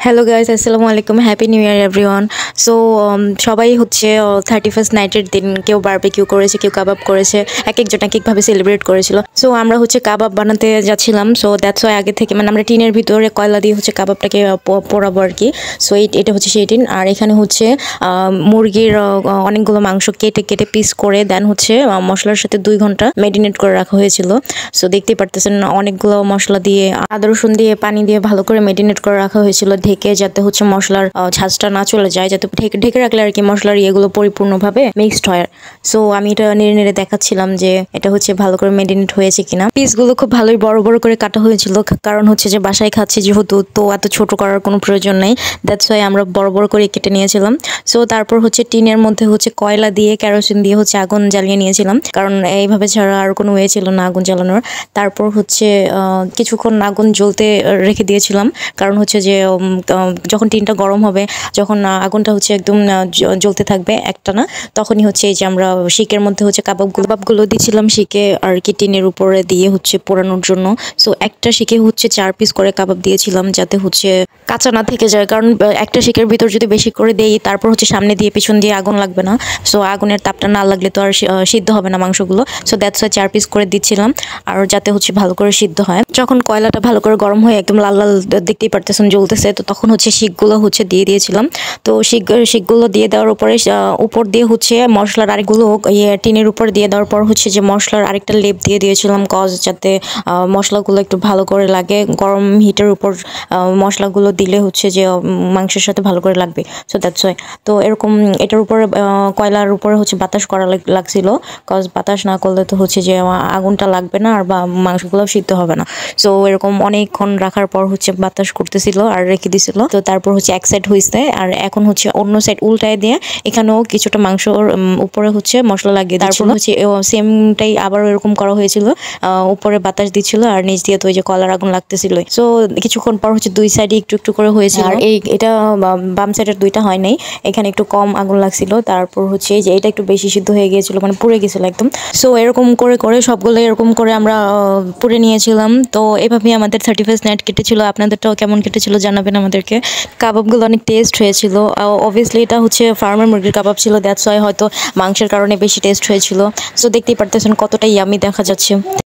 Hello guys, আসসালামু আলাইকুম। Happy new year everyone. So সবাই হচ্ছে 31st নাইটের দিন কেউ বারবিকিউ করেছে, কেউ কাবাব করেছে, এক একজন এক একভাবে সেলিব্রেট করেছিল। সো আমরা হচ্ছে কাবাব বানাতে যাচ্ছিলাম। সো দ্যাটস ওয়াই আগে থেকে মানে আমরা টিনের ভিতরে কয়লা দিয়ে হচ্ছে কাবাবটাকে পোড়াবো আর কি। সো এটা হচ্ছে সেই টিন। আর এখানে হচ্ছে মুরগির অনেকগুলো মাংস কেটে কেটে পিস করে দেন হচ্ছে মশলার সাথে 2 ঘন্টা মেরিনেট করে রাখা হয়েছিল। সো দেখতেই পারতেছেন অনেকগুলো মশলা দিয়ে আদা রসুন দিয়ে পানি দিয়ে ভালো করে মেরিনেট করে রাখা হয়েছিল, ঢেকে, যাতে হচ্ছে মশলার ঝাঁজটা না চলে যায়, যাতে ঢেকে ঢেকে রাখলে আর কি মশলার ইয়েগুলো পরিপূর্ণভাবে মিক্সড হয়। সো আমি এটা নেড়ে নেড়ে দেখাচ্ছিলাম যে এটা হচ্ছে ভালো করে মেরিনেট হয়েছে কিনা। পিসগুলো খুব ভালোই বড় বড় করে কাটা হয়েছিল, কারণ হচ্ছে যে বাসায় খাচ্ছি যেহেতু, তো এত ছোট করার কোনো প্রয়োজন নেই। দ্যাটস ওয়াই আমরা বড় বড় করে কেটে নিয়েছিলাম। সো তারপর হচ্ছে টিনের মধ্যে হচ্ছে কয়লা দিয়ে কেরোসিন দিয়ে হচ্ছে আগুন জ্বালিয়ে নিয়েছিলাম, কারণ এইভাবে ছাড়া আর কোনো ওয়ে ছিল না আগুন জ্বালানোর। তারপর হচ্ছে কিছুক্ষণ আগুন জ্বলতে রেখে দিয়েছিলাম, কারণ হচ্ছে যে যখন টিনটা গরম হবে, যখন আগুনটা হচ্ছে একদম জ্বলতে থাকবে একটানা, তখনই হচ্ছে এই যে আমরা শিকের মধ্যে হচ্ছে কাবাবগুলো দিয়েছিলাম শিকে আর কি, টিনের উপরে দিয়ে হচ্ছে পোড়ানোর জন্য। সো একটা শিকে হচ্ছে 4 পিস করে কাবাব দিয়েছিলাম, যাতে হচ্ছে কাঁচা না থেকে যায়, কারণ একটা শিকের ভিতর যদি বেশি করে দেই তারপর হচ্ছে সামনে দিয়ে পিছন দিয়ে আগুন লাগবে না। সো আগুনের তাপটা না লাগলে তো আর সিদ্ধ হবে না মাংসগুলো। সো দ্যাটস ওয়াই 4 পিস করে দিচ্ছিলাম, আর যাতে হচ্ছে ভালো করে সিদ্ধ হয়। যখন কয়লাটা ভালো করে গরম হয়ে একদম লাল লাল দেখতেই পারতেছেন জ্বলতেছে, তো তখন হচ্ছে শিকগুলো হচ্ছে দিয়ে দিয়েছিলাম। তো শিকগুলো দিয়ে দেওয়ার উপরে উপর দিয়ে হচ্ছে মশলার আরেকগুলো টিনের উপর দিয়ে দেওয়ার পর হচ্ছে যে মশলার আরেকটা লেপ দিয়ে দিয়েছিলাম, যাতে মশলাগুলো একটু ভালো করে লাগে। গরম হিটের উপর মশলাগুলো দিলে হচ্ছে যে মাংসের সাথে ভালো করে লাগবে। So that's why. তো এরকম এটার উপরে কয়লার উপরে হচ্ছে বাতাস করা লাগছিল, বাতাস না করলে তো হচ্ছে যে আগুনটা লাগবে না আর বা মাংসগুলো সিদ্ধ হবে না। সো এরকম অনেকক্ষণ রাখার পর হচ্ছে বাতাস করতেছিল আর রেখে দিছিল। তো তারপর হচ্ছে এক সাইড হয়েছে, আর এখন হচ্ছে অন্য সাইড উল্টায় দিয়ে এখানেও কিছুটা মাংসর উপরে হচ্ছে মশলা লাগিয়ে দিচ্ছিল। হচ্ছে সেমটাই আবার এরকম করা হয়েছিল, উপরে বাতাস দিচ্ছিল আর নিচ দিয়ে তো ওই যে কলার আগুন লাগতেছিল। সো কিছুক্ষণ পর হচ্ছে 2 সাইডে একটু একটু করে হয়েছিল, আর এটা বাম সাইডের 2টা হয় নাই, এখানে একটু কম আগুন লাগছিল। তারপর হচ্ছে যে এটা একটু বেশি সিদ্ধ হয়ে গিয়েছিল, মানে পুড়ে গেছিল একদম। সো এরকম করে করে সবগুলো এরকম করে আমরা পুড়ে নিয়েছিলাম। তো এভাবেই আমাদের 31st নাইট কেটেছিল। আপনাদেরটাও কেমন কেটেছিল জানাবেন আমাদেরকে। কাবাবগুলো অনেক টেস্ট হয়েছিল। অবভিয়াসলি এটা হচ্ছে ফার্মের মুরগির কাবাব ছিল, দ্যাটস ওয়াই হয়তো মাংসের কারণে বেশি টেস্ট হয়েছিল। সো দেখতেই পারতেছেন কতটা ইয়ামি দেখা যাচ্ছে।